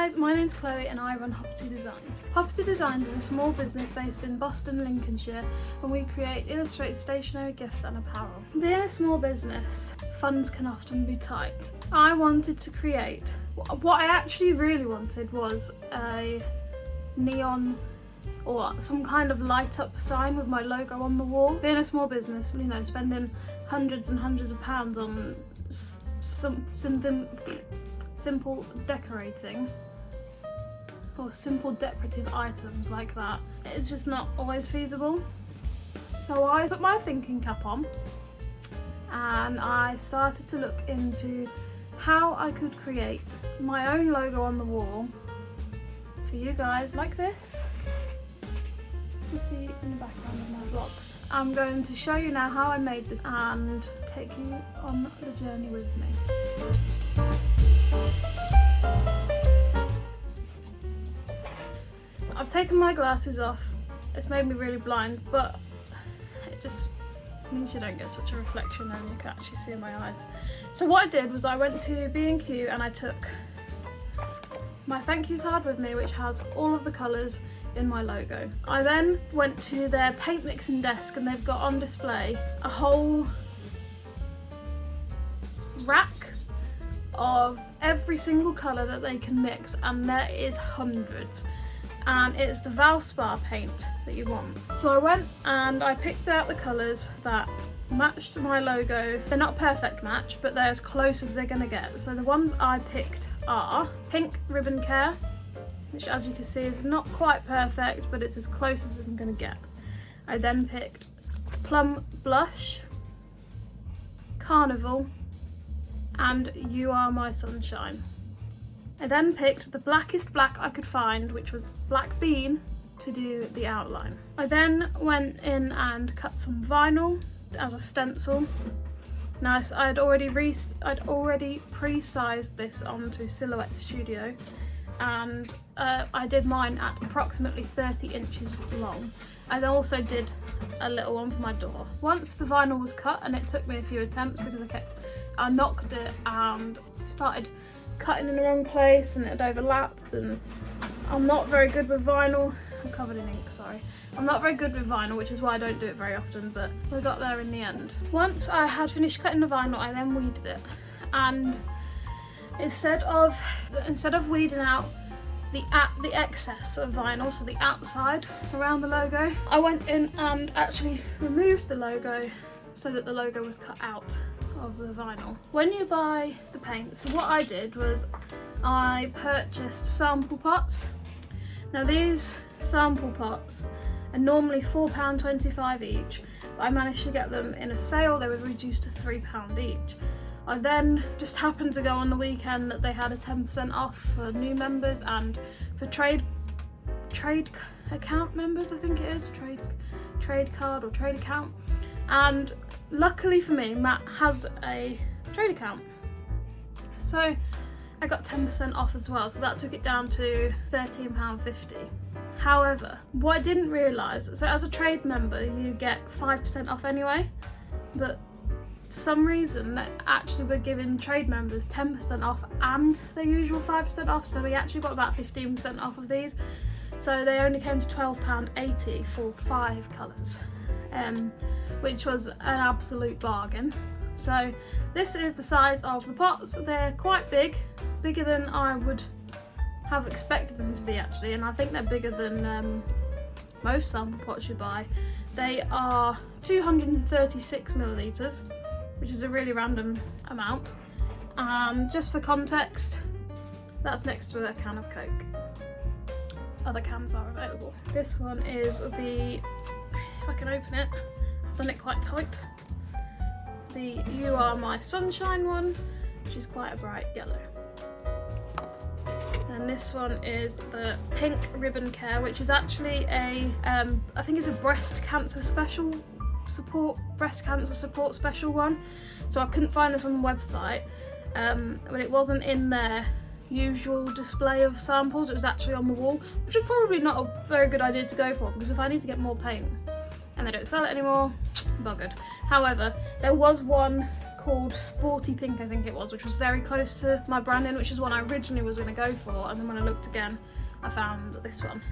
guys, my name's Chloe and I run Hoppity Designs. Hoppity Designs is a small business based in Boston, Lincolnshire, and we create illustrated stationery, gifts and apparel. Being a small business, funds can often be tight. I wanted to create, what I actually really wanted was a neon or some kind of light up sign with my logo on the wall. Being a small business, you know, spending hundreds and hundreds of pounds on something simple decorating or simple decorative items like that, it's just not always feasible. So I put my thinking cap on and I started to look into how I could create my own logo on the wall for you guys like this. You see in the background of my vlogs. I'm going to show you now how I made this and take you on the journey with me. I've taken my glasses off. It's made me really blind, but it just means you don't get such a reflection and you can actually see my eyes. So what I did was I went to B&Q and I took my thank you card with me, which has all of the colours in my logo. I then went to their paint mixing desk and they've got on display a whole rack of every single colour that they can mix, and there is hundreds, and it's the Valspar paint that you want. So I went and I picked out the colours that matched my logo. They're not a perfect match, but they're as close as they're gonna get. So the ones I picked are Pink Ribbon Care, which as you can see is not quite perfect, but it's as close as I'm gonna get. I then picked Plum Blush, Carnival, and You Are My Sunshine. I then picked the blackest black I could find, which was Black Bean, to do the outline. I then went in and cut some vinyl as a stencil. Now I'd already pre-sized this onto Silhouette Studio, and I did mine at approximately 30 inches long. I then also did a little one for my door. Once the vinyl was cut, and it took me a few attempts because I knocked it and started cutting in the wrong place and it had overlapped, and I'm not very good with vinyl. I'm covered in ink, sorry. I'm not very good with vinyl, which is why I don't do it very often, but we got there in the end. Once I had finished cutting the vinyl, I then weeded it, and instead of weeding out the excess of vinyl, so the outside around the logo, I went in and actually removed the logo so that the logo was cut out of the vinyl. When you buy the paints, what I did was I purchased sample pots. Now these sample pots are normally £4.25 each, but I managed to get them in a sale. They were reduced to £3 each. I then just happened to go on the weekend that they had a 10% off for new members and for trade account members, I think it is, trade card or trade account. And luckily for me, Matt has a trade account, so I got 10% off as well, so that took it down to £13.50. However, what I didn't realise, so as a trade member you get 5% off anyway, but for some reason they actually were giving trade members 10% off and their usual 5% off, so we actually got about 15% off of these, so they only came to £12.80 for 5 colours. Which was an absolute bargain. So this is the size of the pots. They're quite big, bigger than I would have expected them to be actually, and I think they're bigger than most sample pots you buy. They are 236 millilitres, which is a really random amount. Just for context, that's next to a can of Coke. Other cans are available. This one is the, if I can open it, I've done it quite tight, the You Are My Sunshine one, which is quite a bright yellow. And this one is the Pink Ribbon Care, which is actually a, I think it's a breast cancer support special one. So I couldn't find this on the website, but it wasn't in their usual display of samples. It was actually on the wall, which is probably not a very good idea to go for, because if I need to get more paint and they don't sell it anymore, buggered. However, there was one called Sporty Pink, I think it was, which was very close to my branding, which is one I originally was going to go for, and then when I looked again I found this one.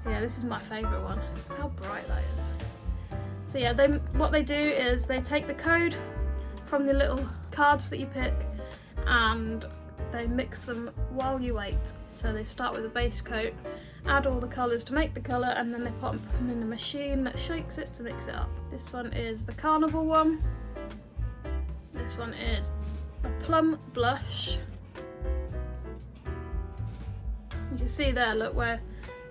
Yeah, this is my favourite one. How bright that is. So yeah, what they do is they take the code from the little cards that you pick and they mix them while you wait. So they start with a base coat, add all the colours to make the colour, and then they put them in a machine that shakes it to mix it up. This one is the Carnival one. This one is a Plum Blush. You can see there, look, where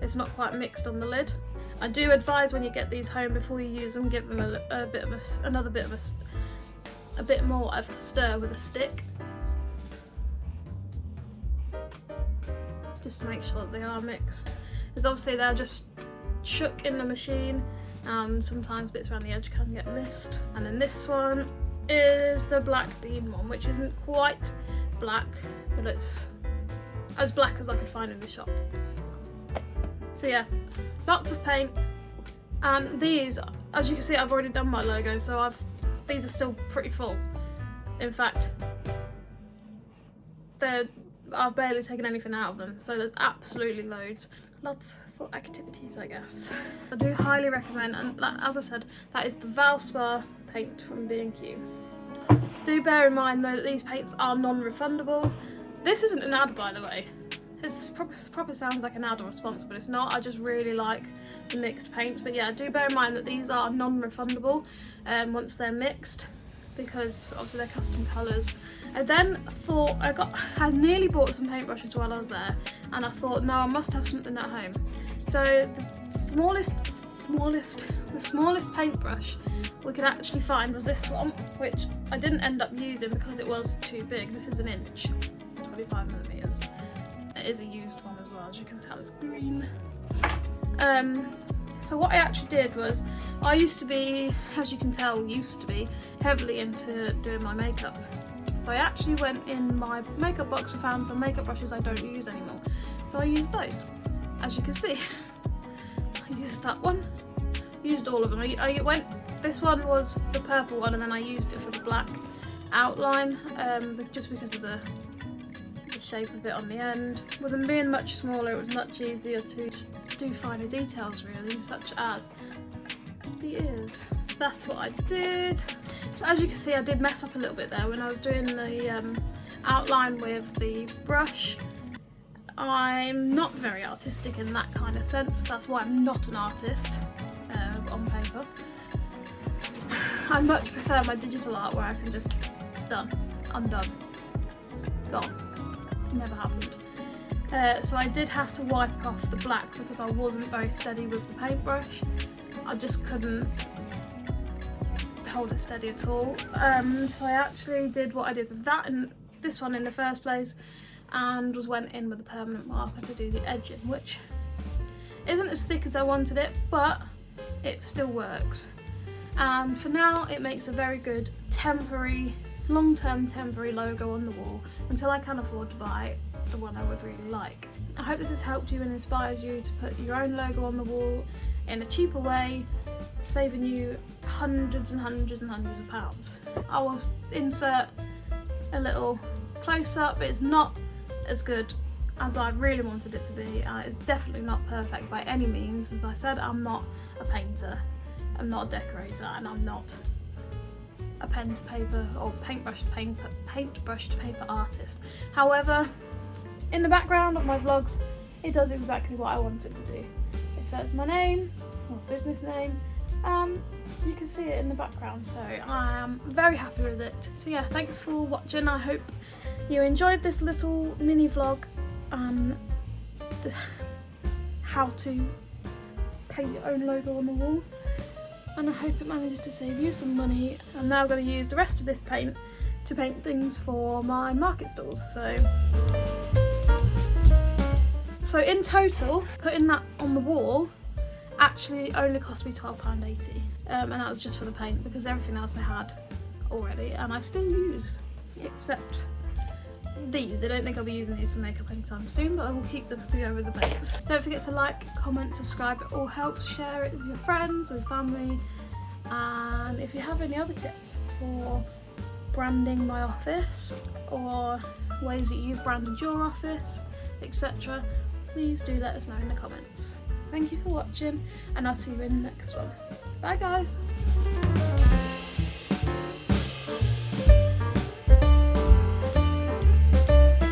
it's not quite mixed on the lid. I do advise when you get these home, before you use them, give them a bit more of a stir with a stick, just to make sure that they are mixed. Because obviously they're just shook in the machine and sometimes bits around the edge can get missed. And then this one is the Black Bean one, which isn't quite black, but it's as black as I could find in the shop. So yeah, lots of paint, and these, as you can see, I've already done my logo, so these are still pretty full. In fact, I've barely taken anything out of them, so there's absolutely loads. Lots for activities, I guess. I do highly recommend, and as I said, that is the Valspar paint from B&Q. Do bear in mind though that these paints are non-refundable. This isn't an ad, by the way. It proper sounds like an ad or a sponsor, but it's not. I just really like the mixed paints. But yeah, do bear in mind that these are non-refundable once they're mixed, because obviously they're custom colours. I then thought, I nearly bought some paintbrushes while I was there, and I thought, no, I must have something at home. So the smallest paintbrush we could actually find was this one, which I didn't end up using because it was too big. This is an inch, 25mm. It is a used one as well, as you can tell, it's green. So what I actually did was, I used to be, as you can tell, heavily into doing my makeup. So I actually went in my makeup box and found some makeup brushes I don't use anymore. So I used those, as you can see. I used that one, used all of them. This one was the purple one, and then I used it for the black outline, just because of the shape of it on the end. With them being much smaller, it was much easier to just do finer details, really, such as the ears. So that's what I did. So as you can see, I did mess up a little bit there when I was doing the outline with the brush. I'm not very artistic in that kind of sense. That's why I'm not an artist on paper. I much prefer my digital art where I can just done, undone, gone. Never happened. So I did have to wipe off the black because I wasn't very steady with the paintbrush. I just couldn't hold it steady at all. So I actually did what I did with that and this one in the first place, and went in with a permanent marker to do the edging, which isn't as thick as I wanted it, but it still works. And for now, it makes a very good temporary, long-term temporary logo on the wall until I can afford to buy the one I would really like. I hope this has helped you and inspired you to put your own logo on the wall in a cheaper way, saving you hundreds and hundreds and hundreds of pounds. I will insert a little close-up. It's not as good as I really wanted it to be. It's definitely not perfect by any means. As I said, I'm not a painter, I'm not a decorator, and I'm not a pen to paper or paintbrush to paper artist. However, in the background of my vlogs, it does exactly what I want it to do. It says my name, or business name, you can see it in the background, so I am very happy with it. So yeah, thanks for watching. I hope you enjoyed this little mini vlog on how to paint your own logo on the wall, and I hope it manages to save you some money. I'm now going to use the rest of this paint to paint things for my market stalls. So in total, putting that on the wall actually only cost me £12.80, and that was just for the paint, because everything else I had already and I still use, except these. I don't think I'll be using these for makeup anytime soon, but I will keep them to go with the paints. Don't forget to like, comment, subscribe, it all helps. Share it with your friends and family, and if if you have any other tips for branding my office or ways that you've branded your office, etc., please do let us know in the comments. Thank you for watching, and I'll see you in the next one. Bye guys!